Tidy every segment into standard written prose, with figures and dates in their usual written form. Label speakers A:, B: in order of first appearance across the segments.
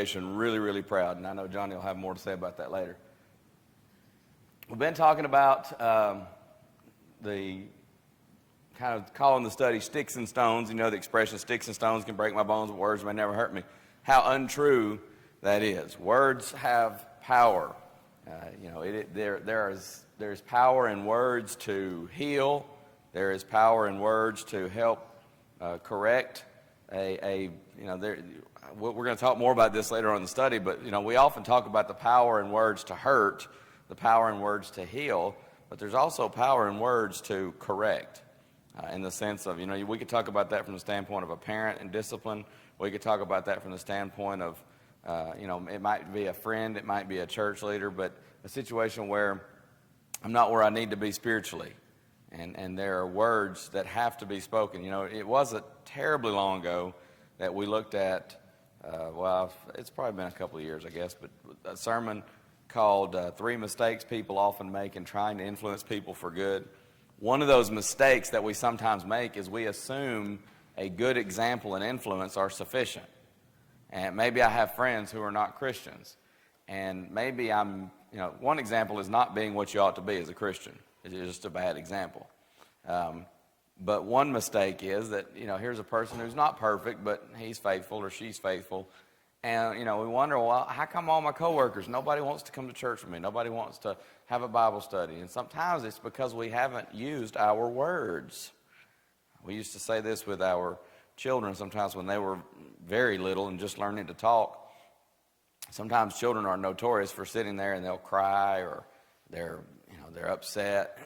A: Really, really proud, and I know Johnny will have more to say about that later. We've been talking about the kind of calling the study sticks and stones. You know the expression, sticks and stones can break my bones, but words may never hurt me. How untrue that is. Words have power. There's power in words to heal. There is power in words to help correct we're going to talk more about this later on in the study, but we often talk about the power in words to hurt, the power in words to heal, but there's also power in words to correct, in the sense of, we could talk about that from the standpoint of a parent and discipline. We could talk about that from the standpoint of, it might be a friend, it might be a church leader, but a situation where I'm not where I need to be spiritually. And there are words that have to be spoken. It wasn't terribly long ago that we looked at, it's probably been a couple of years, I guess, but a sermon called 3 Mistakes People Often Make in Trying to Influence People for Good. One of those mistakes that we sometimes make is we assume a good example and influence are sufficient. And maybe I have friends who are not Christians. And maybe one example is not being what you ought to be as a Christian. It's just a bad example. But one mistake is that, here's a person who's not perfect, but he's faithful or she's faithful. And, we wonder, well, how come all my coworkers, nobody wants to come to church with me? Nobody wants to have a Bible study. And sometimes it's because we haven't used our words. We used to say this with our children sometimes when they were very little and just learning to talk. Sometimes children are notorious for sitting there and they'll cry or they're upset.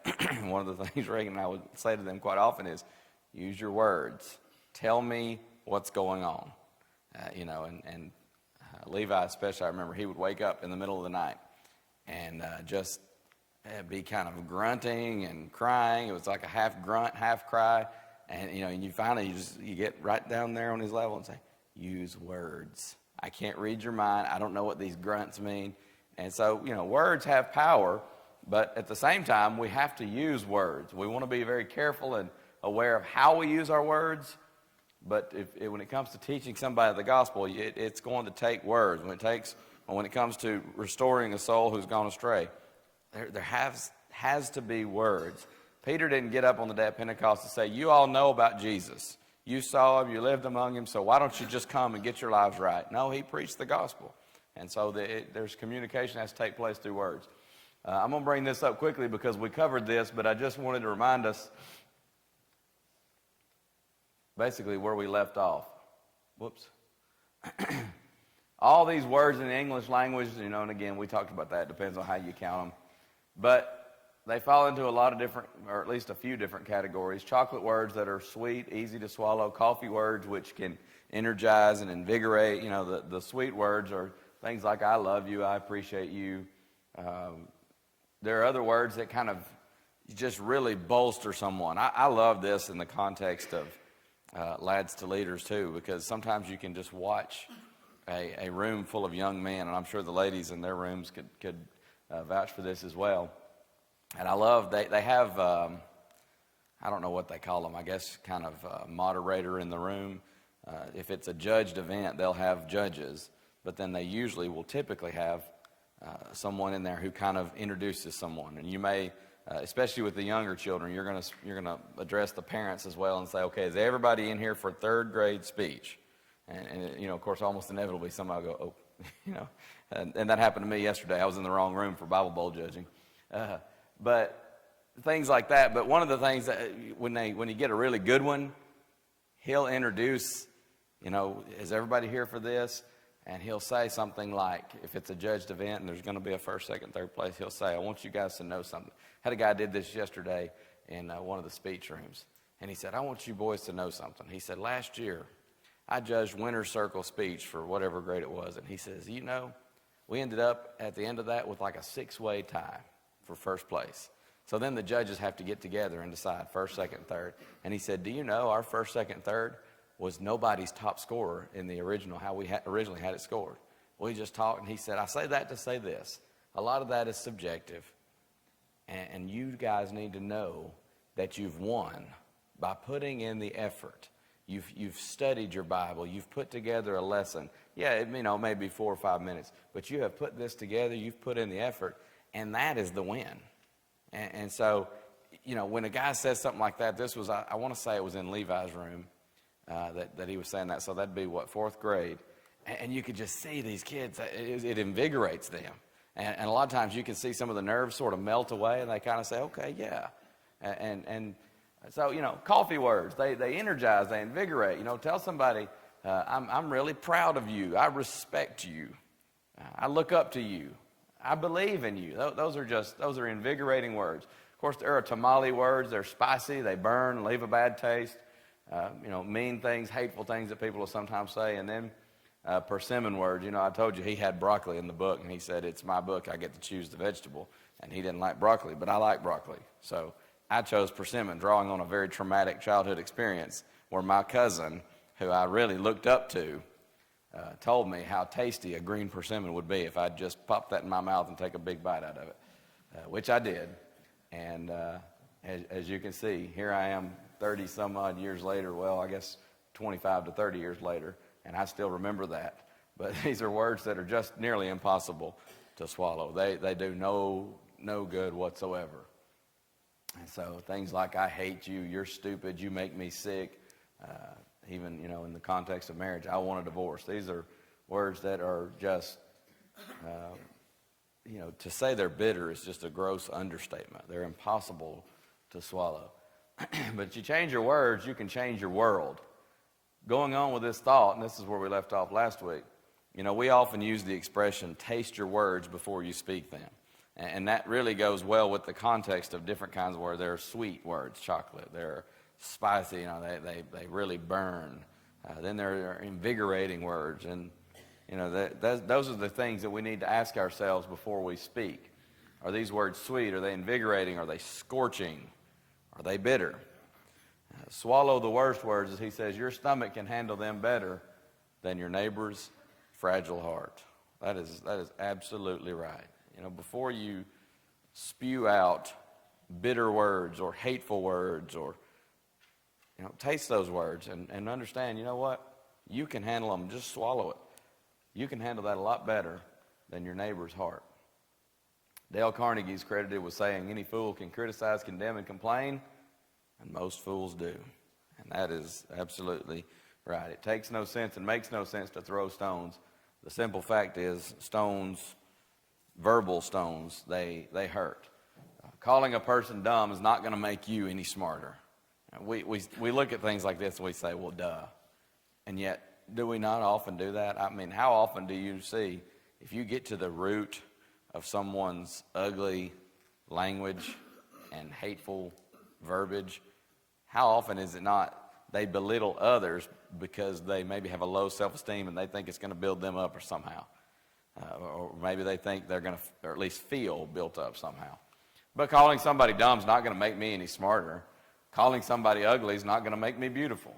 A: One of the things Reagan and I would say to them quite often is, use your words. Tell me what's going on. Levi especially, I remember he would wake up in the middle of the night and just be kind of grunting and crying. It was like a half grunt, half cry. And, and you finally you get right down there on his level and say, use words. I can't read your mind. I don't know what these grunts mean. And so, words have power. But at the same time, we have to use words. We want to be very careful and aware of how we use our words. But when it comes to teaching somebody the gospel, it's going to take words. When it comes to restoring a soul who's gone astray, there has to be words. Peter didn't get up on the day of Pentecost and say, you all know about Jesus. You saw him, you lived among him, so why don't you just come and get your lives right? No, he preached the gospel. And so there's communication that has to take place through words. I'm going to bring this up quickly because we covered this, but I just wanted to remind us basically where we left off. Whoops. All these words in the English language, and again, we talked about that. It depends on how you count them. But they fall into a lot of different, or at least a few different categories. Chocolate words that are sweet, easy to swallow. Coffee words which can energize and invigorate. The sweet words are things like I love you, I appreciate you. There are other words that kind of just really bolster someone. I love this in the context of lads to leaders too, because sometimes you can just watch a room full of young men, and I'm sure the ladies in their rooms could vouch for this as well. And I love, they have, I don't know what they call them, I guess kind of a moderator in the room. If it's a judged event, they'll have judges, but then they usually will typically have someone in there who kind of introduces someone. And you may, especially with the younger children, you're going to address the parents as well and say, okay, is everybody in here for third grade speech? And of course, almost inevitably somebody will go, oh, and that happened to me yesterday. I was in the wrong room for Bible Bowl judging. But things like that. But one of the things that when you get a really good one, he'll introduce, is everybody here for this? And he'll say something like, if it's a judged event and there's going to be a first, second, third place, he'll say, I want you guys to know something. Had a guy did this yesterday in one of the speech rooms. And he said, I want you boys to know something. He said, last year, I judged winner's circle speech for whatever grade it was. And he says, we ended up at the end of that with like a 6-way tie for first place. So then the judges have to get together and decide first, second, third. And he said, do you know our first, second, third was nobody's top scorer in the original, how we originally had it scored. We just talked, and he said, I say that to say this. A lot of that is subjective, and you guys need to know that you've won by putting in the effort. You've studied your Bible. You've put together a lesson. Yeah, maybe 4 or 5 minutes. But you have put this together, you've put in the effort, and that is the win. And so, when a guy says something like that, this was, I want to say it was in Levi's room that he was saying that. So that'd be, fourth grade. And you could just see these kids, it invigorates them. And a lot of times you can see some of the nerves sort of melt away, and they kind of say, okay, yeah. And so, coffee words, they energize, they invigorate. Tell somebody, I'm really proud of you. I respect you. I look up to you. I believe in you. Those are invigorating words. Of course, there are tamale words. They're spicy. They burn, leave a bad taste. Mean things, hateful things that people will sometimes say. And then persimmon words. I told you he had broccoli in the book, and he said, it's my book. I get to choose the vegetable. And he didn't like broccoli, but I like broccoli. So I chose persimmon, drawing on a very traumatic childhood experience where my cousin, who I really looked up to, told me how tasty a green persimmon would be if I'd just pop that in my mouth and take a big bite out of it, which I did. And as you can see, here I am 30 some odd years later, well, I guess 25 to 30 years later, and I still remember that. But these are words that are just nearly impossible to swallow. They do no good whatsoever. And so things like, I hate you, you're stupid, you make me sick, even, in the context of marriage, I want a divorce. These are words that are just, to say they're bitter is just a gross understatement. They're impossible to swallow. But you change your words, you can change your world. Going on with this thought, and this is where we left off last week, we often use the expression, taste your words before you speak them. And that really goes well with the context of different kinds of words. There are sweet words, chocolate. There are spicy, they really burn. Then there are invigorating words. And, those are the things that we need to ask ourselves before we speak. Are these words sweet? Are they invigorating? Are they scorching? Are they bitter? Swallow the worst words, as he says, your stomach can handle them better than your neighbor's fragile heart. That is absolutely right. Before you spew out bitter words or hateful words or, taste those words and understand, you know what? You can handle them. Just swallow it. You can handle that a lot better than your neighbor's heart. Dale Carnegie's credited with saying, any fool can criticize, condemn, and complain, and most fools do. And that is absolutely right. It takes no sense and makes no sense to throw stones. The simple fact is stones, verbal stones, they hurt. Calling a person dumb is not going to make you any smarter. We look at things like this and we say, well, duh. And yet, do we not often do that? I mean, how often do you see, if you get to the root of someone's ugly language and hateful verbiage, how often is it not they belittle others because they maybe have a low self-esteem and they think it's going to build them up or somehow? Or maybe they think they're going to, or at least feel built up somehow. But calling somebody dumb is not going to make me any smarter. Calling somebody ugly is not going to make me beautiful.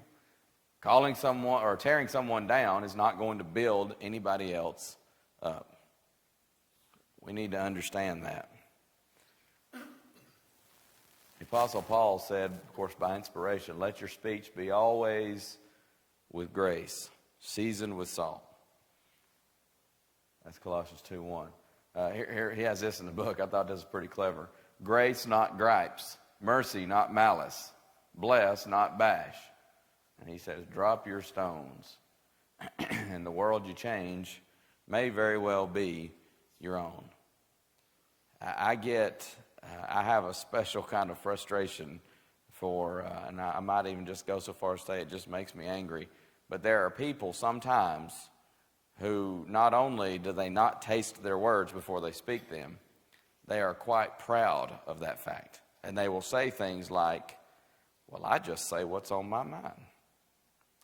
A: Calling someone or tearing someone down is not going to build anybody else up. We need to understand that. The Apostle Paul said, of course, by inspiration, let your speech be always with grace, seasoned with salt. That's Colossians 2:1. Here he has this in the book. I thought this was pretty clever. Grace, not gripes. Mercy, not malice. Bless, not bash. And he says, drop your stones. And the world you change may very well be your own. I have a special kind of frustration for, and I might even just go so far as to say it just makes me angry, but there are people sometimes who not only do they not taste their words before they speak them, they are quite proud of that fact. And they will say things like, well, I just say what's on my mind.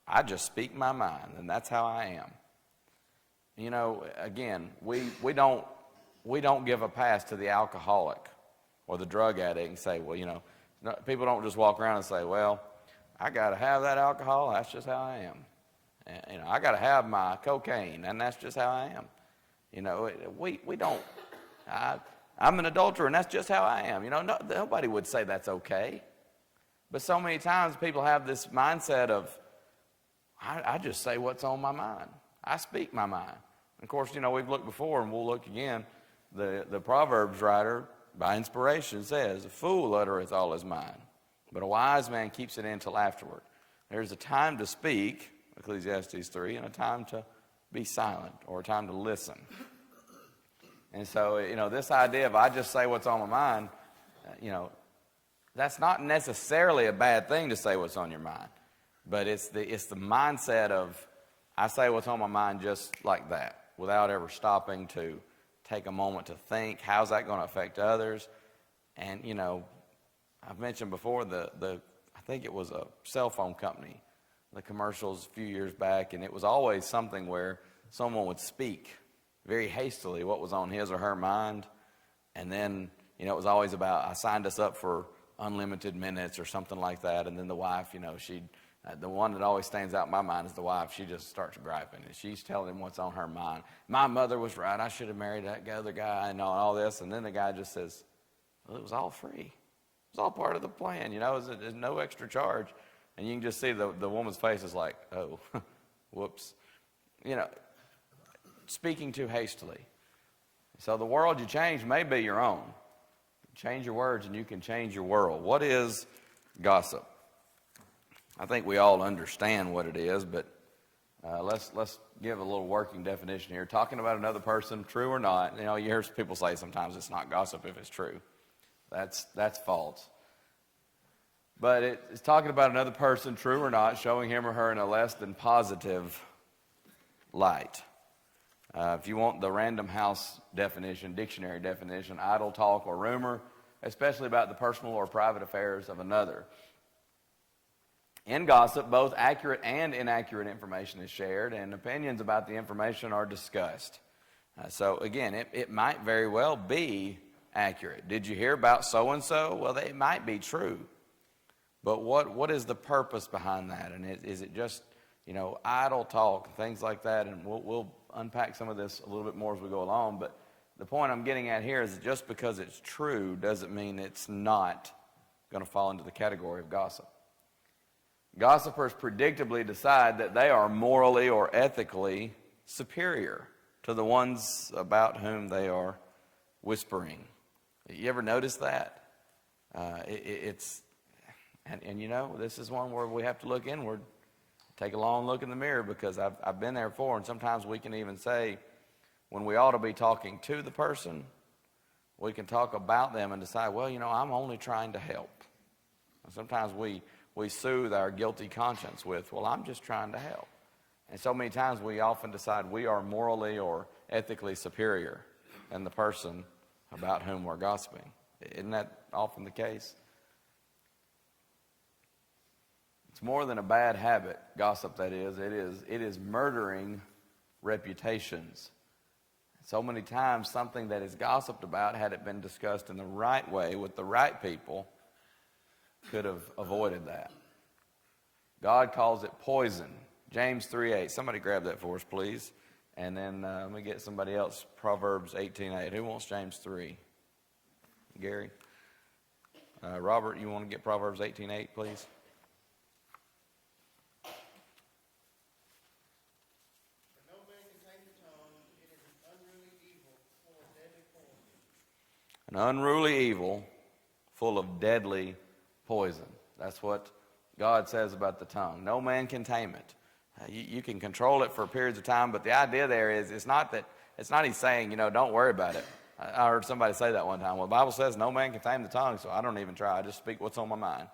A: I just speak my mind, and that's how I am. Again, we don't give a pass to the alcoholic or the drug addict and say, well, people don't just walk around and say, well, I got to have that alcohol, that's just how I am. And, I got to have my cocaine, and that's just how I am. We don't. I'm an adulterer, and that's just how I am. Nobody would say that's okay. But so many times people have this mindset of, I just say what's on my mind. I speak my mind. Of course, we've looked before and we'll look again. The Proverbs writer, by inspiration, says, a fool uttereth all his mind, but a wise man keeps it in till afterward. There's a time to speak, Ecclesiastes 3, and a time to be silent, or a time to listen. And so, this idea of I just say what's on my mind, that's not necessarily a bad thing to say what's on your mind. But it's the mindset of I say what's on my mind just like that, without ever stopping to take a moment to think, how's that going to affect others? And, I've mentioned before I think it was a cell phone company, the commercials a few years back, and it was always something where someone would speak very hastily what was on his or her mind. And then, it was always about, I signed us up for unlimited minutes or something like that. And then the wife, the one that always stands out in my mind is the wife. She just starts griping, and she's telling him what's on her mind. My mother was right. I should have married that other guy and all this. And then the guy just says, well, it was all free. It was all part of the plan. There's no extra charge. And you can just see the woman's face is like, oh, whoops. Speaking too hastily. So the world you change may be your own. Change your words and you can change your world. What is gossip? I think we all understand what it is, but let's give a little working definition here. Talking about another person, true or not. You hear people say sometimes it's not gossip if it's true. That's false. But it's talking about another person, true or not, showing him or her in a less than positive light. If you want the Random House definition, dictionary definition, idle talk or rumor, especially about the personal or private affairs of another. In gossip, both accurate and inaccurate information is shared, and opinions about the information are discussed. So again, it might very well be accurate. Did you hear about so-and-so? Well, it might be true. But what is the purpose behind that? And is it just, idle talk and things like that? And we'll unpack some of this a little bit more as we go along. But the point I'm getting at here is that just because it's true doesn't mean it's not going to fall into the category of gossip. Gossipers predictably decide that they are morally or ethically superior to the ones about whom they are whispering. You ever notice that? This is one where we have to look inward, take a long look in the mirror, because I've been there before, and sometimes we can even say, when we ought to be talking to the person, we can talk about them and decide, well, I'm only trying to help. And sometimes we soothe our guilty conscience with, well, I'm just trying to help. And so many times we often decide we are morally or ethically superior than the person about whom we're gossiping. Isn't that often the case? It's more than a bad habit, gossip that is. It is murdering reputations. So many times something that is gossiped about, had it been discussed in the right way with the right people, could have avoided that. God calls it poison. James 3:8. Somebody grab that for us, please. And then let me get somebody else. Proverbs 18:8. Who wants James 3? Gary? Robert, you want to get Proverbs 18:8, please? An unruly evil full of deadly poison. That's what God says about the tongue. No man can tame it. You can control it for periods of time, but the idea there is it's not he's saying, don't worry about it. I heard somebody say that one time. Well, the Bible says no man can tame the tongue, so I don't even try. I just speak what's on my mind.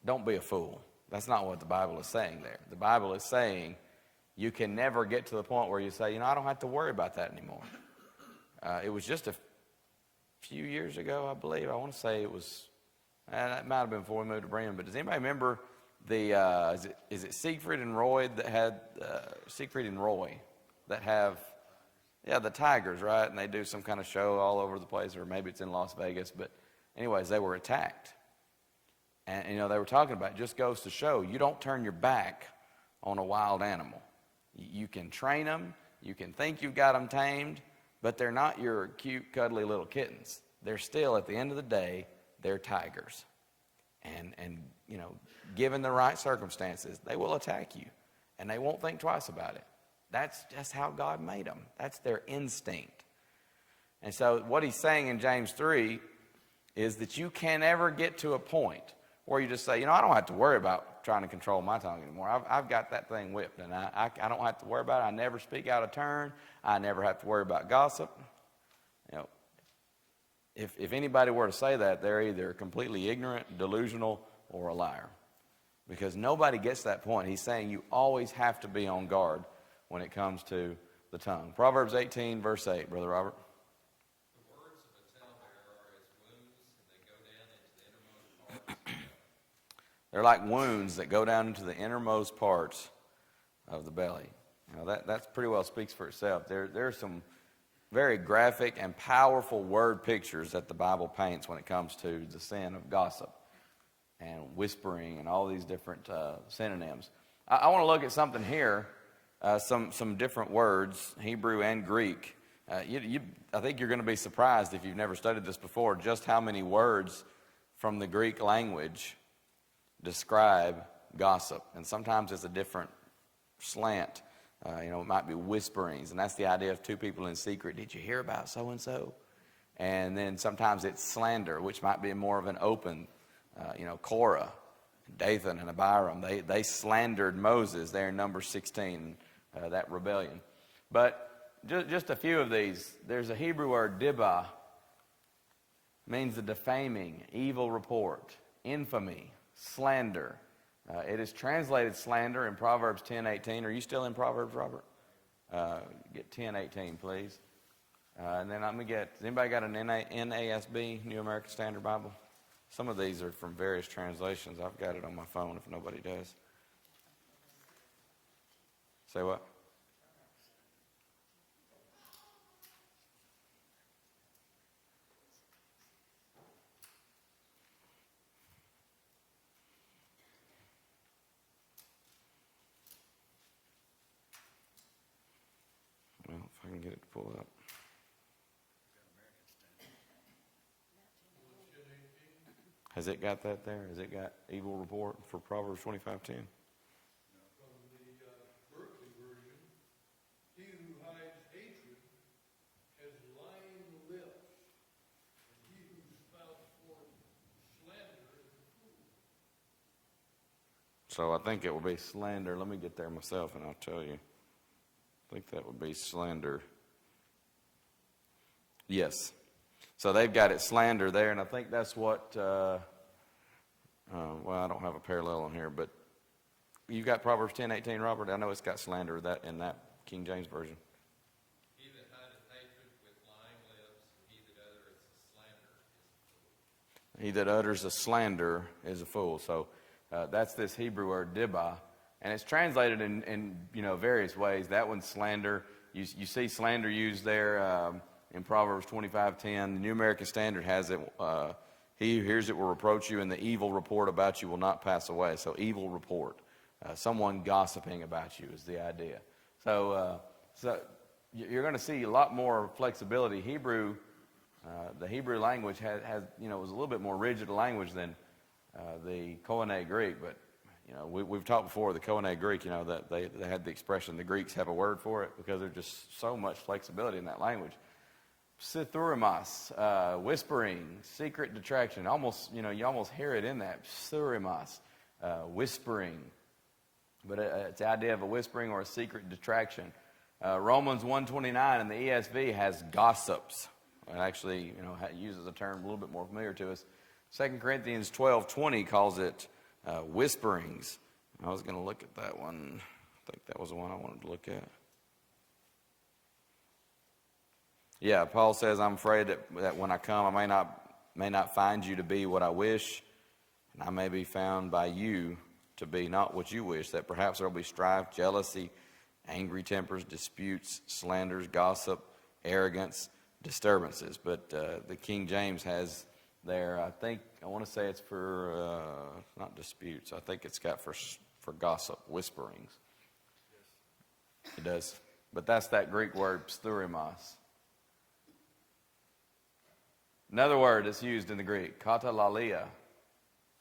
A: Don't be a fool. That's not what the Bible is saying there. The Bible is saying you can never get to the point where you say, I don't have to worry about that anymore. It was just a few years ago, I believe. I want to say it was, that might have been before we moved to Bremen, but does anybody remember is it Siegfried and Roy that had, Siegfried and Roy that have, the Tigers, right? And they do some kind of show all over the place, or maybe it's in Las Vegas, but anyways, they were attacked. And, they were talking about, it just goes to show, you don't turn your back on a wild animal. You can train them, you can think you've got them tamed, but they're not your cute, cuddly little kittens. They're still, at the end of the day, they're tigers. And given the right circumstances, they will attack you. And they won't think twice about it. That's just how God made them. That's their instinct. And so what he's saying in James 3 is that you can't ever get to a point where you just say, I don't have to worry about trying to control my tongue anymore. I've got that thing whipped, and I don't have to worry about it. I never speak out of turn. I never have to worry about gossip. If anybody were to say that, they're either completely ignorant, delusional, or a liar. Because nobody gets that point. He's saying you always have to be on guard when it comes to the tongue. Proverbs 18, verse 8, Brother Robert.
B: The words of a talebearer are as wounds, and they go down into the innermost parts.
A: They're like wounds that go down into the innermost parts of the belly. That pretty well speaks for itself. There's some very graphic and powerful word pictures that the Bible paints when it comes to the sin of gossip and whispering and all these different synonyms. I want to look at something here, some different words, Hebrew and Greek. I think you're going to be surprised if you've never studied this before, just how many words from the Greek language describe gossip. And sometimes it's a different slant. It might be whisperings, and that's the idea of two people in secret. Did you hear about so-and-so? And then sometimes it's slander, which might be more of an open, Korah, Dathan, and Abiram. They slandered Moses there in Numbers 16, that rebellion. But just a few of these. There's a Hebrew word, dibah, means the defaming, evil report, infamy, slander. It is translated slander in Proverbs 10:18. Are you still in Proverbs, Robert? Get 10:18, please. And then I'm going to get, has anybody got an NASB, New American Standard Bible? Some of these are from various translations. I've got it on my phone if nobody does. Say what? Well, if I can get it to pull up. Has it got that there? Has it got evil report for Proverbs 25:10?
C: From the Berkeley version, he who hides hatred has lying lips, and he who spouts forth slander is a fool.
A: So I think it will be slander. Let me get there myself and I'll tell you. I think that would be slander. Yes. So they've got it slander there, and I think that's what, well, I don't have a parallel on here, but you got Proverbs 10:18, Robert? I know it's got slander that in that King James Version.
B: He that hideth hatred with lying lips, he that uttereth slander is a fool.
A: He that utters a slander is a fool. So that's this Hebrew word, dibah, and it's translated in various ways. That one's slander. You see slander used there in Proverbs 25:10. The New American Standard has it, he who hears it will reproach you, and the evil report about you will not pass away. So evil report, someone gossiping about you is the idea. So you're going to see a lot more flexibility. The Hebrew language has was a little bit more rigid a language than the Koine Greek, but we've talked before the Koine Greek, that they had the expression, the Greeks have a word for it because there's just so much flexibility in that language. Psithurimas, whispering, secret detraction. Almost, you almost hear it in that. Psithurimas, whispering. But it's the idea of a whispering or a secret detraction. Romans 1:29 in the ESV has gossips. It actually, uses a term a little bit more familiar to us. 2 Corinthians 12:20 calls it whisperings. I was going to look at that one. I think that was the one I wanted to look at. Yeah, Paul says, I'm afraid that when I come, I may not find you to be what I wish, and I may be found by you to be not what you wish, that perhaps there will be strife, jealousy, angry tempers, disputes, slanders, gossip, arrogance, disturbances. But the King James has there, I want to say it's for, not disputes, I think it's got for gossip, whisperings. Yes. It does. But that's that Greek word, psthurimas. Another word that's used in the Greek, katalalia,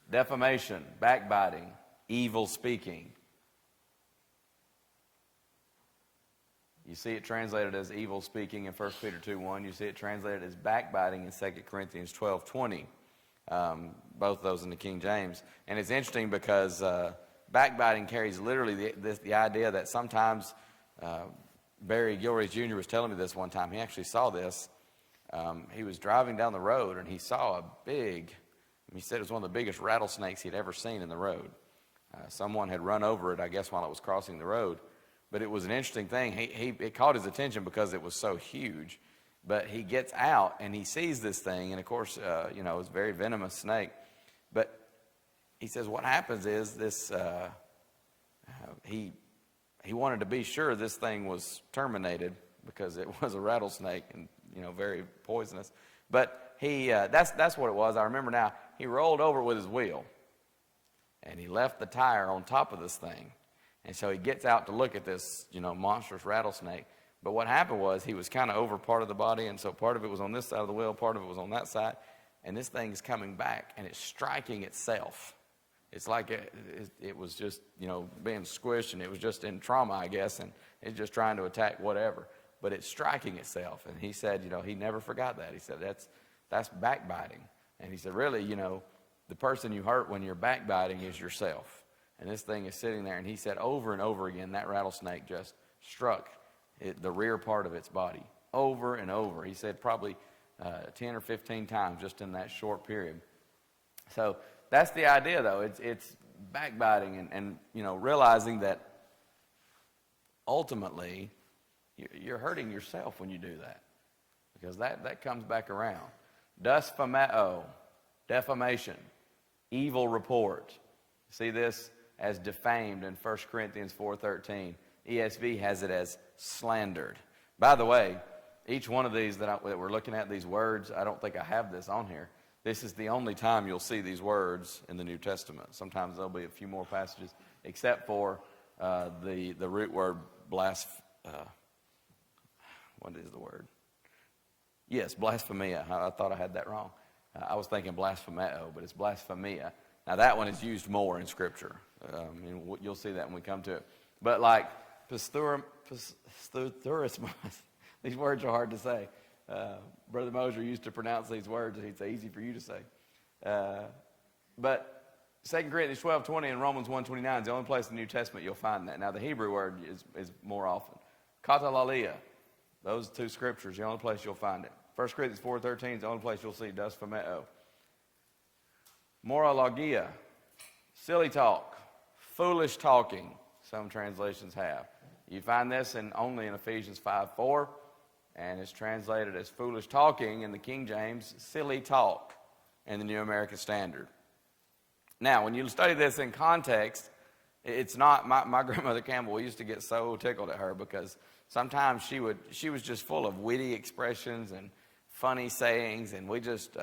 A: defamation, backbiting, evil speaking. You see it translated as evil speaking in 1 Peter 2:1. You see it translated as backbiting in 2 Corinthians 12:20. Both of those in the King James. And it's interesting because backbiting carries literally the idea that sometimes, Barry Gilreath Jr. was telling me this one time. He actually saw this. He was driving down the road and he saw he said it was one of the biggest rattlesnakes he'd ever seen in the road. Someone had run over it, I guess, while it was crossing the road. But it was an interesting thing. It caught his attention because it was so huge. But he gets out and he sees this thing, and of course, it's a very venomous snake. But he says what happens is this. He wanted to be sure this thing was terminated because it was a rattlesnake and very poisonous. But that's what it was. I remember now. He rolled over with his wheel, and he left the tire on top of this thing. And so he gets out to look at this monstrous rattlesnake. But what happened was he was kind of over part of the body, and so part of it was on this side of the wheel, part of it was on that side, and this thing is coming back, and it's striking itself. It's like it was just, being squished, and it was just in trauma, I guess, and it's just trying to attack whatever. But it's striking itself, and he said, he never forgot that. He said, that's backbiting. And he said, really, the person you hurt when you're backbiting is yourself. And this thing is sitting there, and he said over and over again, that rattlesnake just struck the rear part of its body over and over. He said probably 10 or 15 times just in that short period. So that's the idea, though. It's backbiting and realizing that ultimately you're hurting yourself when you do that, because that comes back around. Dusphomeo, defamation, evil report. See this as defamed in 1 Corinthians 4:13. ESV has it as slandered. By the way, each one of these that we're looking at, these words, I don't think I have this on here. This is the only time you'll see these words in the New Testament. Sometimes there'll be a few more passages, except for the root word what is the word? Yes, blasphemia. I thought I had that wrong. I was thinking blasphemeo, but it's blasphemia. Now that one is used more in Scripture. You'll see that when we come to it. But like pasthurismos, these words are hard to say. Brother Moser used to pronounce these words, and he'd say, easy for you to say. But 2 Corinthians 12:20 and Romans 1:29 is the only place in the New Testament you'll find that. Now the Hebrew word is more often. Katalalia, those two scriptures, the only place you'll find it. 1 Corinthians 4:13 is the only place you'll see dusphomeo. Morologia, silly talk, foolish talking, some translations have. You find this only in Ephesians 5:4, and it's translated as foolish talking in the King James, silly talk in the New American Standard. Now, when you study this in context, it's not, my grandmother Campbell, we used to get so tickled at her because sometimes she was just full of witty expressions and funny sayings, and we just,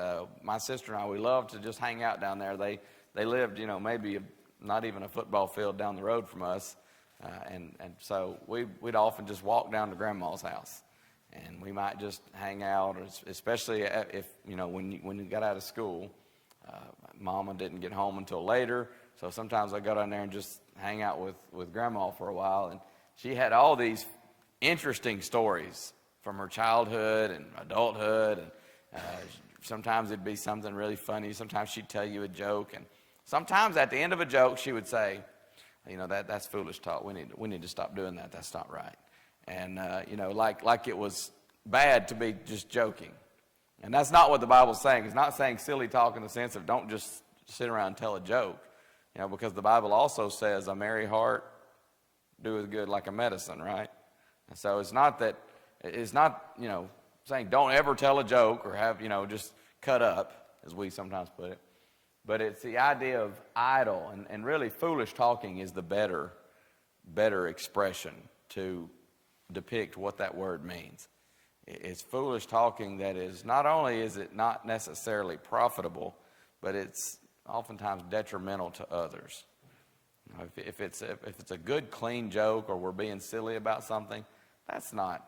A: my sister and I, we loved to just hang out down there. They lived, maybe not even a football field down the road from us, and so we'd often just walk down to Grandma's house, and we might just hang out, especially if, when you got out of school. Mama didn't get home until later, so sometimes I'd go down there and just hang out with Grandma for a while, and she had all these interesting stories from her childhood and adulthood, and sometimes it'd be something really funny. Sometimes she'd tell you a joke, and sometimes at the end of a joke she would say, that's foolish talk. We need to stop doing that. That's not right. And like it was bad to be just joking. And that's not what the Bible's saying. It's not saying silly talk in the sense of don't just sit around and tell a joke, because the Bible also says a merry heart doeth good like a medicine, right? And so it's not saying don't ever tell a joke or have, just cut up, as we sometimes put it. But it's the idea of idle, and really foolish talking is the better expression to depict what that word means. It's foolish talking that is, not only is it not necessarily profitable, but it's oftentimes detrimental to others. If it's a good, clean joke, or we're being silly about something, that's not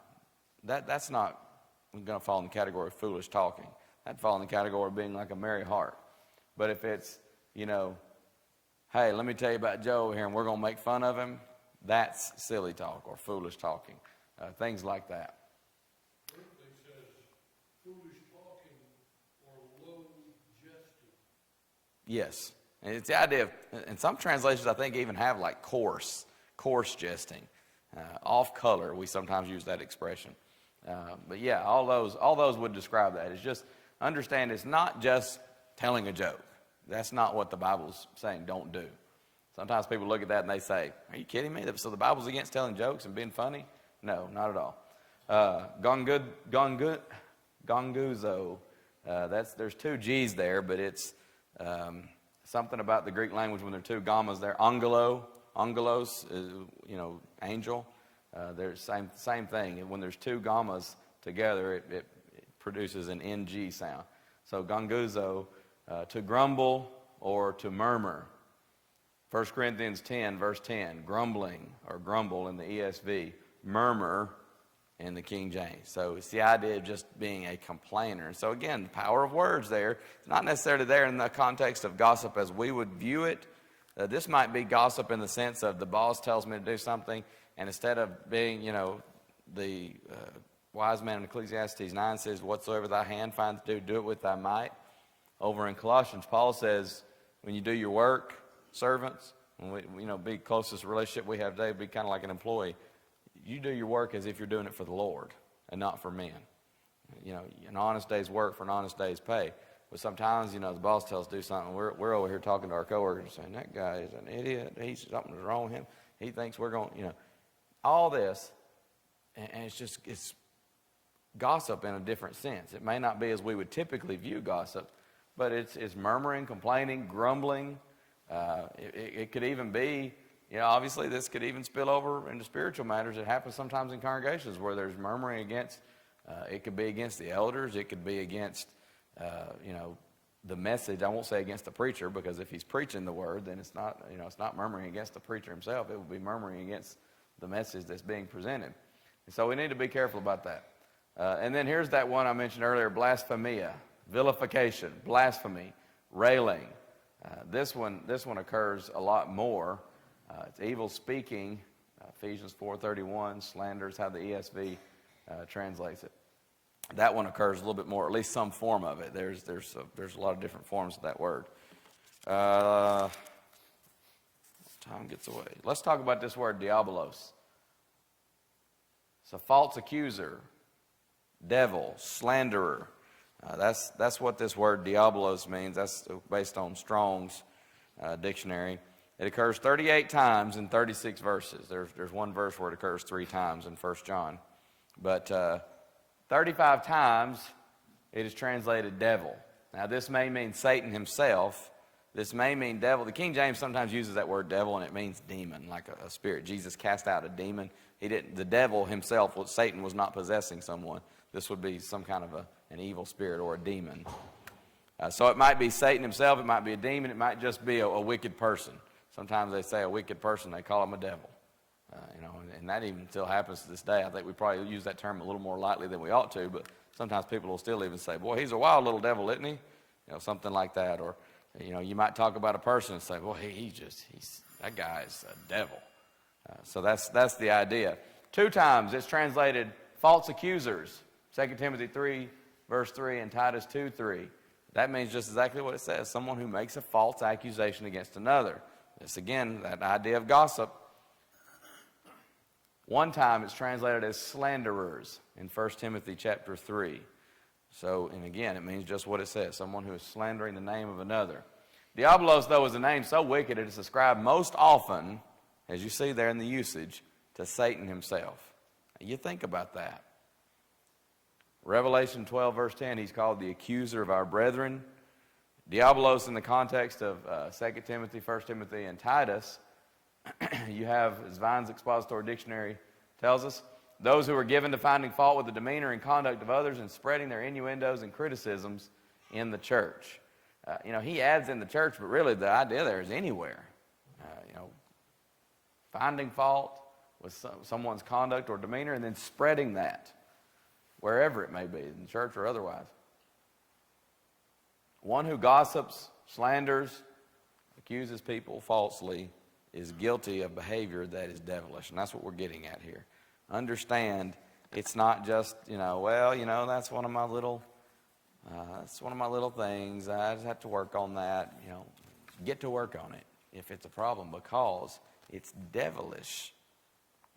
A: going to fall in the category of foolish talking. That'd fall in the category of being like a merry heart. But if it's, hey, let me tell you about Joe over here, and we're going to make fun of him, that's silly talk or foolish talking. things like that.
C: Berkeley says foolish talking or low jesting.
A: Yes. And it's the idea of, and some translations I think even have like coarse jesting, off color. We sometimes use that expression. But yeah, all those would describe that. It's just, understand it's not just telling a joke. That's not what the Bible's saying don't do. Sometimes people look at that and they say, are you kidding me? So the Bible's against telling jokes and being funny? No, not at all. Gonguzo, there's two G's there, but it's something about the Greek language when there are two gammas there. Angelos is, angel. There's same thing. And when there's two gammas together, it produces an NG sound. So gonguzo, to grumble or to murmur. 1 Corinthians 10, verse 10, grumbling or grumble in the ESV, murmur in the King James. So it's the idea of just being a complainer. And so again, the power of words there. It's not necessarily there in the context of gossip as we would view it. This might be gossip in the sense of the boss tells me to do something, and instead of being, the wise man in Ecclesiastes 9 says, whatsoever thy hand finds to do, do it with thy might. Over in Colossians, Paul says, when you do your work, servants, when we, be closest relationship we have today, be kind of like an employee. You do your work as if you're doing it for the Lord and not for men. An honest day's work for an honest day's pay. But sometimes, the boss tells us to do something. We're over here talking to our coworkers saying, that guy is an idiot. Something's wrong with him. He thinks we're going, all this. And it's gossip in a different sense. It may not be as we would typically view gossip, but it's murmuring, complaining, grumbling. It could even be, obviously this could even spill over into spiritual matters. It happens sometimes in congregations where there's murmuring against, it could be against the elders. It could be against, the message. I won't say against the preacher, because if he's preaching the word, then it's not murmuring against the preacher himself. It would be murmuring against the message that's being presented. And so we need to be careful about that. And then here's that one I mentioned earlier, blasphemia, vilification, blasphemy, railing. This one occurs a lot more. It's evil speaking. Ephesians 4:31, slander is how the ESV translates it. That one occurs a little bit more, at least some form of it. There's a lot of different forms of that word. Time gets away. Let's talk about this word, diabolos. It's a false accuser, devil, slanderer. That's what this word diabolos means. That's based on Strong's dictionary. It occurs 38 times in 36 verses. There's one verse where it occurs 3 times in 1 John. But 35 times it is translated devil. Now this may mean Satan himself. This may mean devil. The King James sometimes uses that word devil, and it means demon, like a spirit. Jesus cast out a demon. He didn't. The devil himself, Satan was not possessing someone. This would be some kind of an evil spirit or a demon. So it might be Satan himself. It might be a demon. It might just be a wicked person. Sometimes they say a wicked person, they call him a devil. And that even still happens to this day. I think we probably use that term a little more lightly than we ought to, but sometimes people will still even say, boy, he's a wild little devil, isn't he? Something like that. Or, you might talk about a person and say, well, that guy is a devil. So that's the idea. 2 times it's translated false accusers. 2 Timothy 3, verse 3, and Titus 2, 3. That means just exactly what it says. Someone who makes a false accusation against another. This, again, that idea of gossip. 1 time it's translated as slanderers in 1 Timothy chapter 3. So, and again, it means just what it says. Someone who is slandering the name of another. Diabolos, though, is a name so wicked it is ascribed most often, as you see there in the usage, to Satan himself. You think about that. Revelation 12, verse 10, he's called the accuser of our brethren. Diabolos, in the context of 2 Timothy, 1 Timothy, and Titus, you have, as Vine's Expository Dictionary tells us, those who are given to finding fault with the demeanor and conduct of others and spreading their innuendos and criticisms in the church. He adds in the church, but really the idea there is anywhere. Finding fault with someone's conduct or demeanor and then spreading that wherever it may be, in the church or otherwise. One who gossips, slanders, accuses people falsely is guilty of behavior that is devilish. And that's what we're getting at here. understand it's not just, well, that's one of my little things. I just have to work on that. Get to work on it if it's a problem, because it's devilish.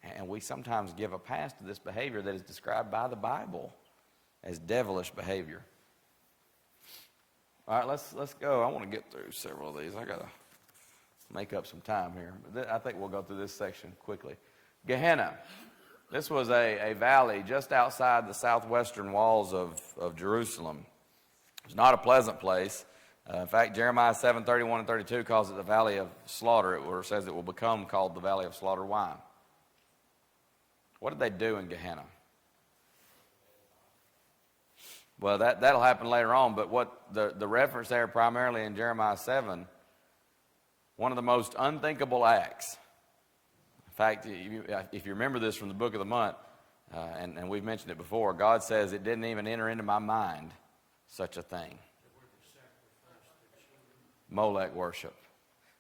A: And we sometimes give a pass to this behavior that is described by the Bible as devilish behavior. All right, let's go. I want to get through several of these. I got to make up some time here. But I think we'll go through this section quickly. Gehenna. This was a valley just outside the southwestern walls of Jerusalem. It's not a pleasant place. In fact, Jeremiah 7:31 and 32 calls it the valley of slaughter. It says it will become called the valley of slaughter. Why? What did they do in Gehenna? Well, that'll happen later on, but what the reference there primarily in Jeremiah 7, one of the most unthinkable acts. In fact, if you remember this from the book of the month, and we've mentioned it before, God says it didn't even enter into my mind such a thing. Molech worship.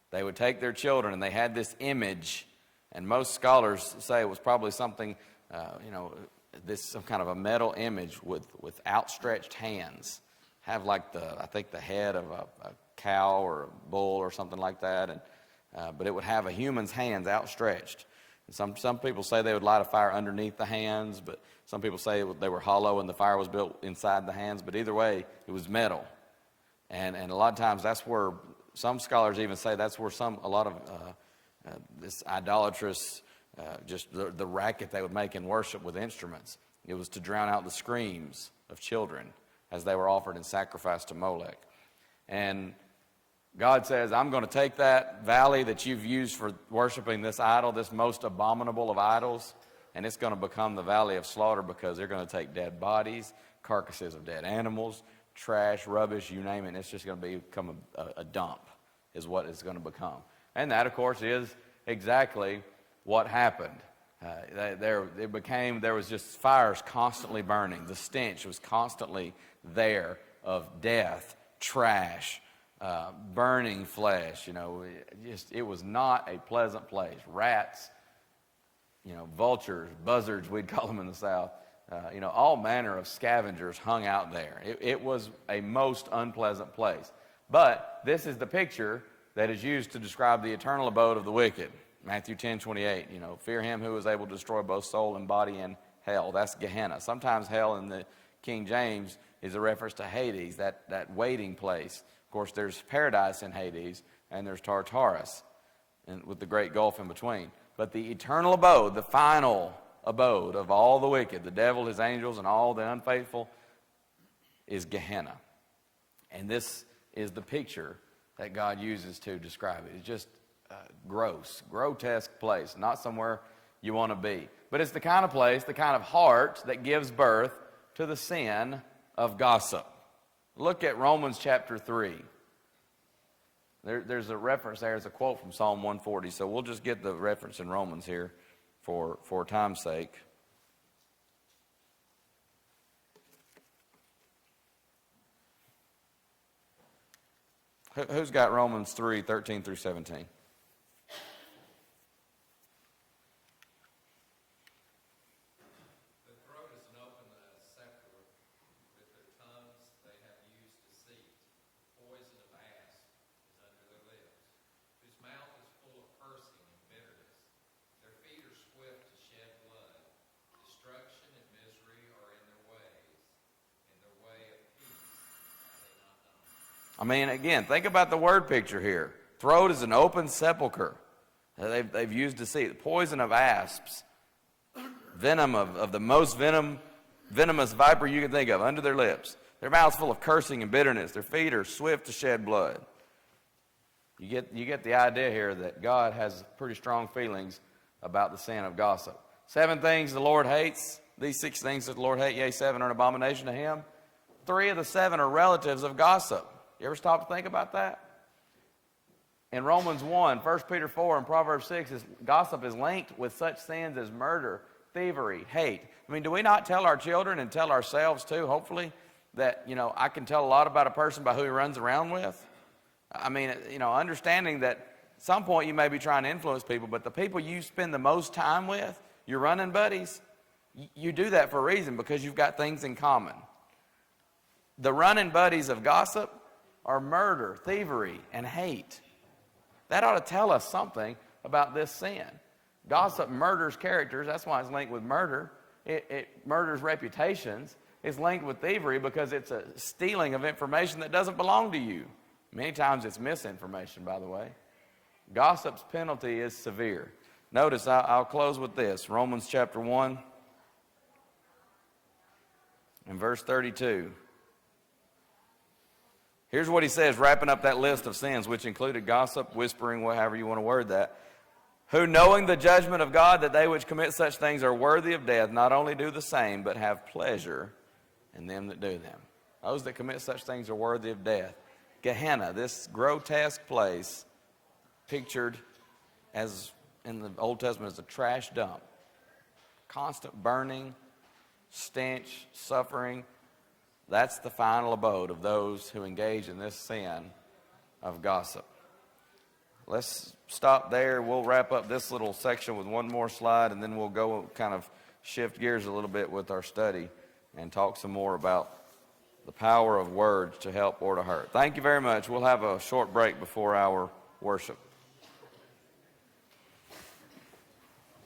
A: They would take their children and they had this image, and most scholars say it was probably something, some kind of a metal image with outstretched hands. Have like the head of a cow or a bull or something like that, and but it would have a human's hands outstretched. And some people say they would light a fire underneath the hands, but some people say they were hollow and the fire was built inside the hands. But either way, it was metal, and a lot of times that's where some scholars even say that's where a lot of this idolatrous, just the racket they would make in worship with instruments. It was to drown out the screams of children as they were offered in sacrifice to Molech. And God says, I'm going to take that valley that you've used for worshiping this idol, this most abominable of idols, and it's going to become the valley of slaughter, because they're going to take dead bodies, carcasses of dead animals, trash, rubbish, you name it. And it's just going to become a dump is what it's going to become. And that, of course, is exactly what happened. There was just fires constantly burning. The stench was constantly there of death, trash, burning flesh. It was not a pleasant place. Rats, vultures, buzzards, we'd call them in the South. All manner of scavengers hung out there. It was a most unpleasant place. But this is the picture that is used to describe the eternal abode of the wicked. Matthew 10:28, fear him who is able to destroy both soul and body in hell. That's Gehenna. Sometimes hell in the King James is a reference to Hades, that waiting place. Of course, there's paradise in Hades, and there's Tartarus, and with the great gulf in between. But the eternal abode, the final abode of all the wicked, the devil, his angels, and all the unfaithful, is Gehenna. And this is the picture that God uses to describe it. It's just grotesque place, not somewhere you want to be. But it's the kind of place, the kind of heart that gives birth to the sin of gossip. Look at Romans chapter 3. There's a reference there. There's a quote from Psalm 140. So we'll just get the reference in Romans here for time's sake. Who's got Romans 3:13 through 17?
B: The throat is an open sepulchre. With their tongues they have used deceit. Poison of asp is under their lips, whose mouth is full of cursing and bitterness. Their feet are swift to shed blood. Destruction and misery are in their ways. In their way of peace have they not known.
A: I mean, again, think about the word picture here. Throat is an open sepulcher. They've used deceit. Poison of asps. Venom of the most venomous viper you can think of under their lips. Their mouth's full of cursing and bitterness. Their feet are swift to shed blood. You get the idea here that God has pretty strong feelings about the sin of gossip. 7 things the Lord hates. These 6 things that the Lord hates, yea, 7 are an abomination to him. 3 of the 7 are relatives of gossip. You ever stop to think about that? In Romans 1, 1 Peter 4, and Proverbs 6, gossip is linked with such sins as murder, thievery, hate. I mean, do we not tell our children and tell ourselves too, hopefully, that, I can tell a lot about a person by who he runs around with? I mean, understanding that at some point you may be trying to influence people, but the people you spend the most time with Your running buddies, you do that for a reason, because you've got things in common. The running buddies of gossip are murder, thievery, and hate. That ought to tell us something about this sin. Gossip murders characters. That's why it's linked with murder. It murders reputations. It's linked with thievery because it's a stealing of information that doesn't belong to you. Many times it's misinformation, by the way. Gossip's penalty is severe. Notice, I'll close with this. Romans chapter 1 and verse 32. Here's what he says, wrapping up that list of sins, which included gossip, whispering, however you want to word that. Who, knowing the judgment of God, that they which commit such things are worthy of death, not only do the same, but have pleasure in them that do them. Those that commit such things are worthy of death. Gehenna, this grotesque place, pictured as in the Old Testament as a trash dump. Constant burning, stench, suffering. That's the final abode of those who engage in this sin of gossip. Let's stop there. We'll wrap up this little section with one more slide, and then we'll go kind of shift gears a little bit with our study and talk some more about the power of words to help or to hurt. Thank you very much. We'll have a short break before our worship.